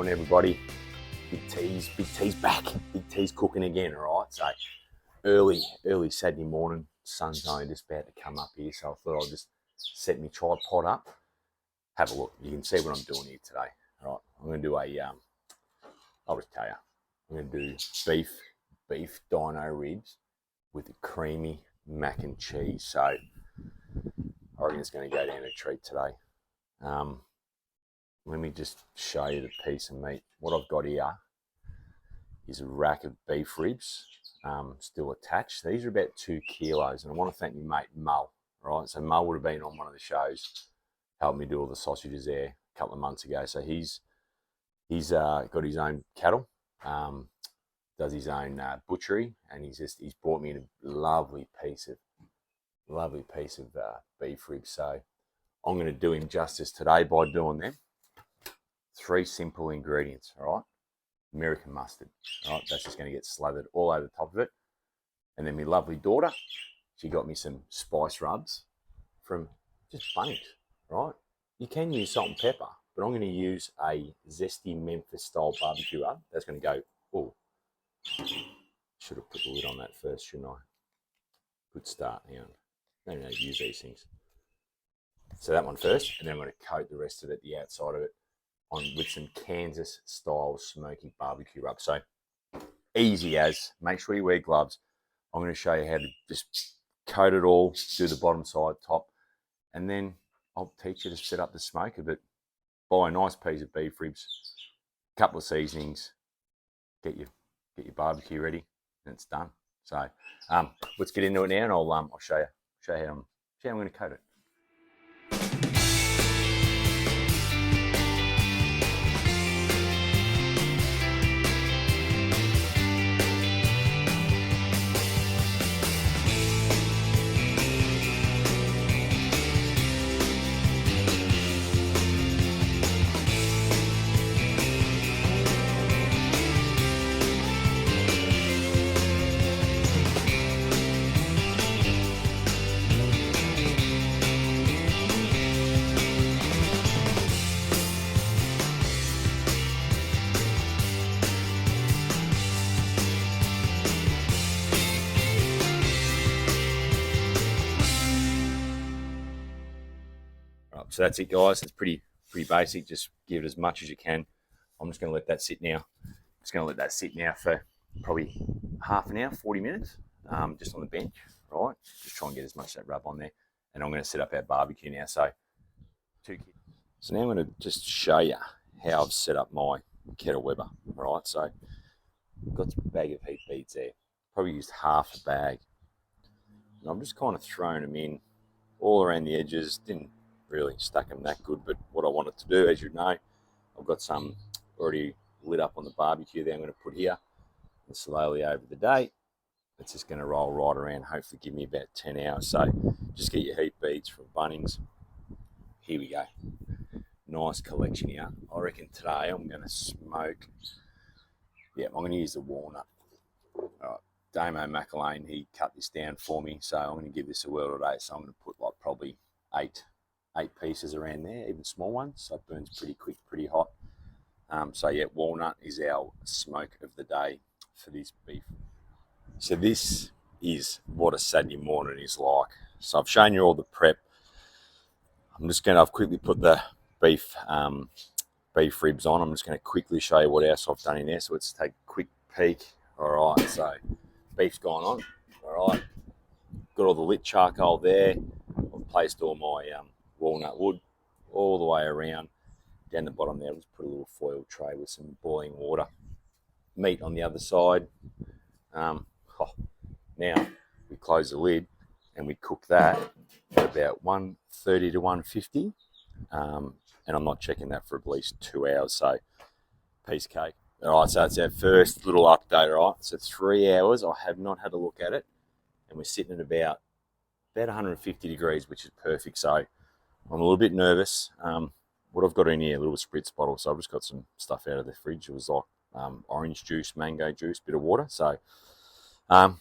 morning, everybody. Big T's back. Big T's cooking again, all right? So early Saturday morning, sun's only just about to come up here, so I thought I'd just set my tripod up. Have a look. You can see what I'm doing here today, all right? I'm going to do I'll just tell you, I'm going to do beef Dino Ribs with a creamy mac and cheese. So I reckon it's going to go down a treat today. Let me just show you the piece of meat. What I've got here is a rack of beef ribs still attached. These are about 2 kilos, and I want to thank my mate Mull. Right, so Mull would have been on one of the shows, helped me do all the sausages there a couple of months ago. So he's got his own cattle, does his own butchery, and he's brought me a lovely piece of beef ribs. So I'm going to do him justice today by doing them. 3 simple ingredients, all right? American mustard, all right? That's just going to get slathered all over the top of it. And then my lovely daughter, she got me some spice rubs from just Bunnings, right? You can use salt and pepper, but I'm going to use a Zesty Memphis style barbecue rub. That's going to go, oh, should have put the lid on that first, shouldn't I? Good start. Hang on. I don't know how to use these things. So that one first, and then I'm going to coat the rest of it, the outside of it, with some Kansas style Smoky barbecue rub. So easy as, make sure you wear gloves. I'm going to show you how to just coat it all, do the bottom side, top, and then I'll teach you to set up the smoker. But buy a nice piece of beef ribs, a couple of seasonings, get your barbecue ready, and it's done. So let's get into it now, and I'll show you how I'm going to coat it. So that's it, guys. It's pretty basic. Just give it as much as you can. I'm just going to let that sit now. Just going to let that sit now for probably half an hour, 40 minutes, just on the bench, right? Just try and get as much of that rub on there. And I'm going to set up our barbecue now. So now I'm going to just show you how I've set up my kettle Weber, right? So I've got a bag of heat beads there. Probably used half a bag. And I'm just kind of throwing them in all around the edges. Didn't really stack them that good, but what I wanted to do, as you know, I've got some already lit up on the barbecue there I'm going to put here, and slowly over the day it's just going to roll right around, hopefully give me about 10 hours. So just get your heat beads from Bunnings. Here we go, nice collection here. I reckon today I'm going to smoke, I'm going to use the walnut. All right, Damo McElwain, he cut this down for me, so I'm going to give this a whirl today. So I'm going to put like probably 8 pieces around there, even small ones, so it burns pretty quick, pretty hot. So yeah, walnut is our smoke of the day for this beef. So this is what a Saturday morning is like. So I've shown you all the prep. I've quickly put the beef ribs on. I'm just going to quickly show you what else I've done in there. So let's take a quick peek. All right, so beef's gone on. All right, got all the lit charcoal there. I've placed all my walnut wood all the way around. Down the bottom there, I'll just put a little foil tray with some boiling water. Meat on the other side. Now we close the lid and we cook that at about 130 to 150. And I'm not checking that for at least 2 hours. So piece of cake. All right, so that's our first little update. All right, so 3 hours. I have not had a look at it, and we're sitting at about 150 degrees, which is perfect. So I'm a little bit nervous. What I've got in here, a little spritz bottle. So I've just got some stuff out of the fridge. It was like orange juice, mango juice, bit of water. So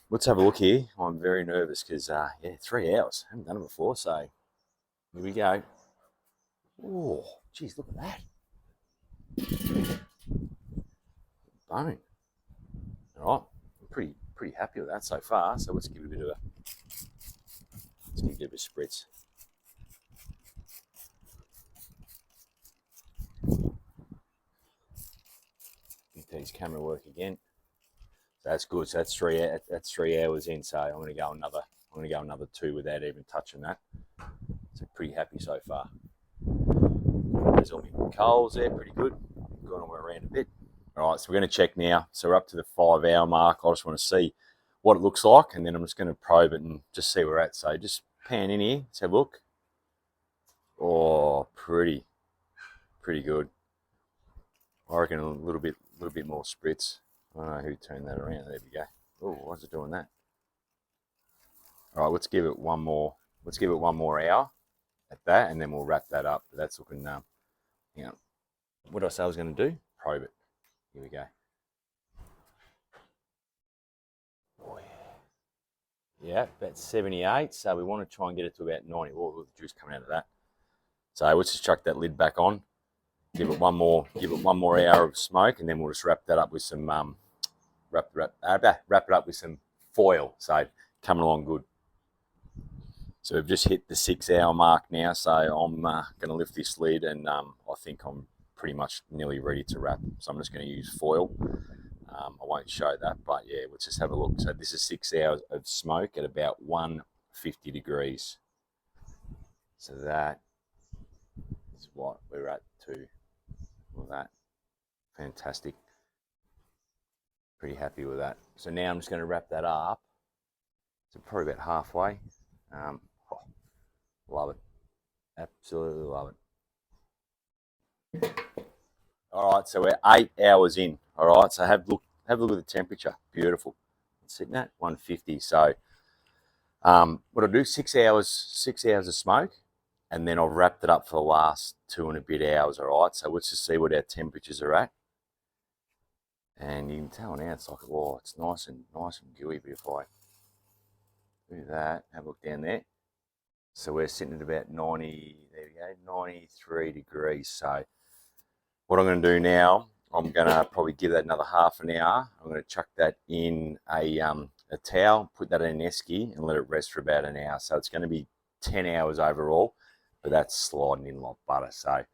let's have a look here. I'm very nervous because, 3 hours. I haven't done it before. So here we go. Oh, geez, look at that. bone. All right, I'm pretty happy with that so far. So let's give it a bit of a spritz. Get these camera work again. So that's good. So that's 3 hours in. So I'm going to go another 2 without even touching that. So pretty happy so far. There's all my coals there, pretty good. Going all around a bit. All right, so we're going to check now. So we're up to the 5 hour mark. I just want to see what it looks like, and then I'm just going to probe it and just see where we're at. So just pan in here. Let's have a look. Oh, pretty good. I reckon a little bit more spritz. I don't know who turned that around. There we go. Oh, why's it doing that? All right, let's give it one more. Let's give it 1 more hour at that, and then we'll wrap that up. But that's looking, you know, what did I say I was going to do? Probe it. Here we go. Oh yeah. Yeah, about 78. So we want to try and get it to about 90. Oh, the juice coming out of that. So let's just chuck that lid back on. Give it one more hour of smoke, and then we'll just wrap that up with some wrap it up with some foil. So coming along good. So we've just hit the 6 hour mark now. So I'm going to lift this lid, and I think I'm pretty much nearly ready to wrap. So I'm just going to use foil. I won't show that, but yeah, let's just have a look. So this is 6 hours of smoke at about 150 degrees. So that is what we're at to. All that. Fantastic. Pretty happy with that. So now I'm just going to wrap that up. So probably about halfway. Love it. Absolutely love it. All right, so we're 8 hours in. All right, so have a look at the temperature. Beautiful. It's sitting at 150. So what I'll do, 6 hours of smoke, and then I've wrapped it up for the last 2 and a bit hours. All right, so let's just see what our temperatures are at. And you can tell now it's like, oh, it's nice and gooey. But if I do that, have a look down there. So we're sitting at about 90. There we go, 93 degrees. So what I'm going to do now, I'm going to probably give that another half an hour. I'm going to chuck that in a towel, put that in an esky, and let it rest for about an hour. So it's going to be 10 hours overall, but that's sliding in like butter. So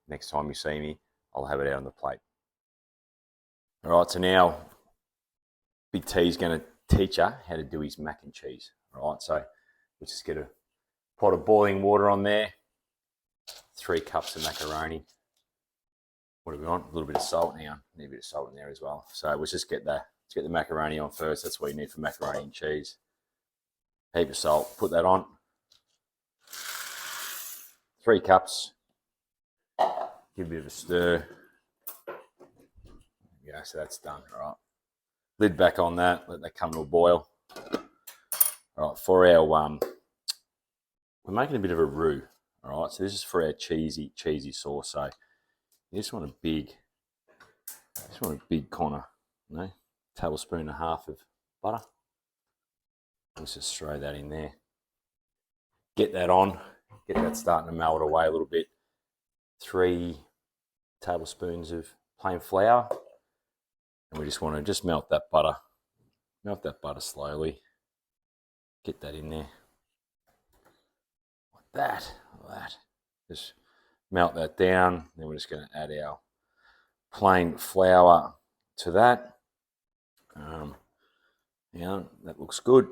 next time you see me, I'll have it out on the plate. All right, so now Big T's going to teach you how to do his mac and cheese. All right, so let's just get a pot of boiling water on there, 3 cups of macaroni. What do we want? A little bit of salt. Hang on, need a bit of salt in there as well. So let's just get the macaroni on first. That's what you need for macaroni and cheese. Heap of salt. Put that on. 3 cups. Give a bit of a stir. Yeah, so that's done. All right. Lid back on that. Let that come to a boil. All right, for our we're making a bit of a roux. All right, so this is for our cheesy sauce. So you just want a big corner, tablespoon and a half of butter. Let's just throw that in there. Get that on. Get that starting to melt away a little bit. 3 tablespoons of plain flour. And we just want to melt that butter. Melt that butter slowly. Get that in there. Like that. Just melt that down. Then we're just going to add our plain flour to that. That looks good.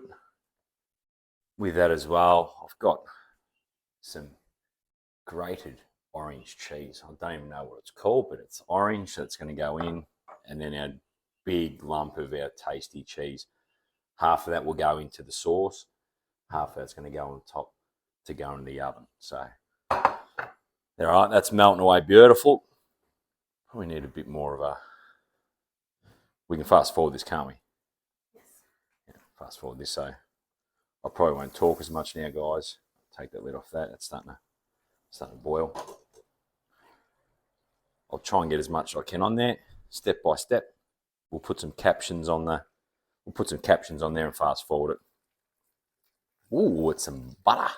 With that as well, I've got some grated orange cheese. I don't even know what it's called, but it's orange, so it's going to go in. And then our big lump of our tasty cheese. Half of that will go into the sauce. Half of that's going to go on top to go in the oven. So, all right, that's melting away beautiful. Probably need a bit more of a... We can fast forward this, can't we? Yes. Yeah, fast forward this, so I probably won't talk as much now, guys. Take that lid off that. It's starting to boil. I'll try and get as much as I can on there, step by step. We'll put some captions on there. And fast forward it. Ooh, it's some butter.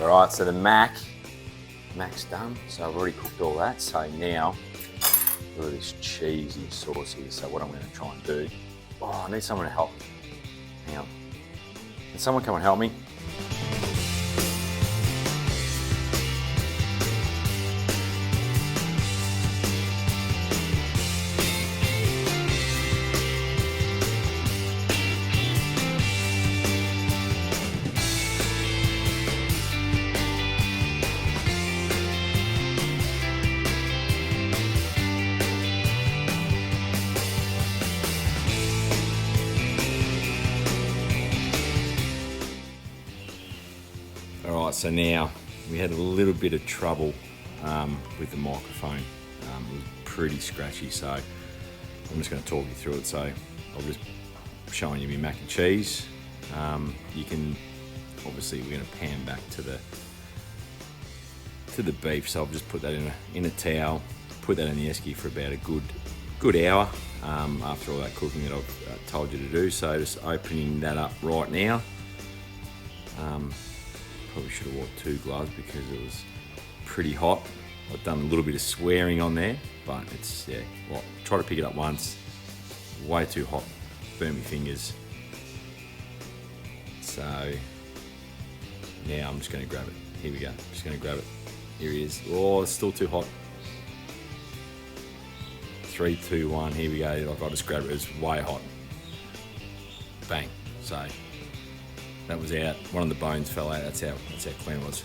All right, so the mac's done. So I've already cooked all that. So now, look at this cheesy sauce here. So what I'm going to try and do, I need someone to help me. Hang on. Can someone come and help me? Alright, so now we had a little bit of trouble with the microphone. It was pretty scratchy, so I'm just going to talk you through it. So I'll just showing you my mac and cheese. You can, obviously we're going to pan back to the beef, so I'll just put that in a towel, put that in the esky for about a good hour after all that cooking that I've told you to do. So just opening that up right now. Probably should have wore 2 gloves because it was pretty hot. I've done a little bit of swearing on there, but it's, yeah, well, try to pick it up once. Way too hot, burn my fingers. So now I'm just going to grab it. Here we go, just going to grab it. Here he is. Oh, it's still too hot. 3, 2, 1, here we go. Like I just grabbed it, it's way hot. Bang, so that was out. One of the bones fell out. That's how clean it was.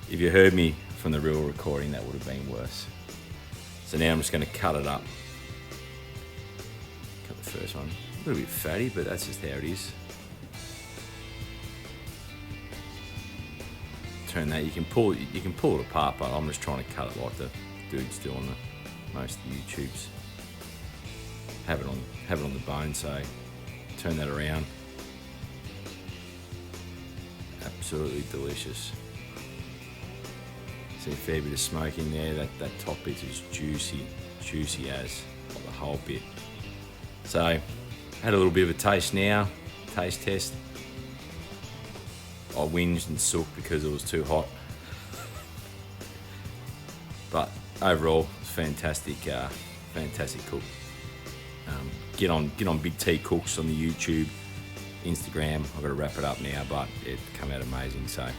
If you heard me from the real recording, that would have been worse. So now I'm just going to cut it up. Cut the first one. A little bit fatty, but that's just how it is. Turn that. You can pull it apart, but I'm just trying to cut it like the dudes do on most of the YouTubes. Have it on the bone. So turn that around. Absolutely delicious. See a fair bit of smoke in there. That top bit is juicy as, like the whole bit. So had a little bit of a taste now, taste test. I whinged and sooked because it was too hot. But overall, it's fantastic cook. Get on Big T Cooks on the YouTube, Instagram. I've got to wrap it up now, but it come out amazing. So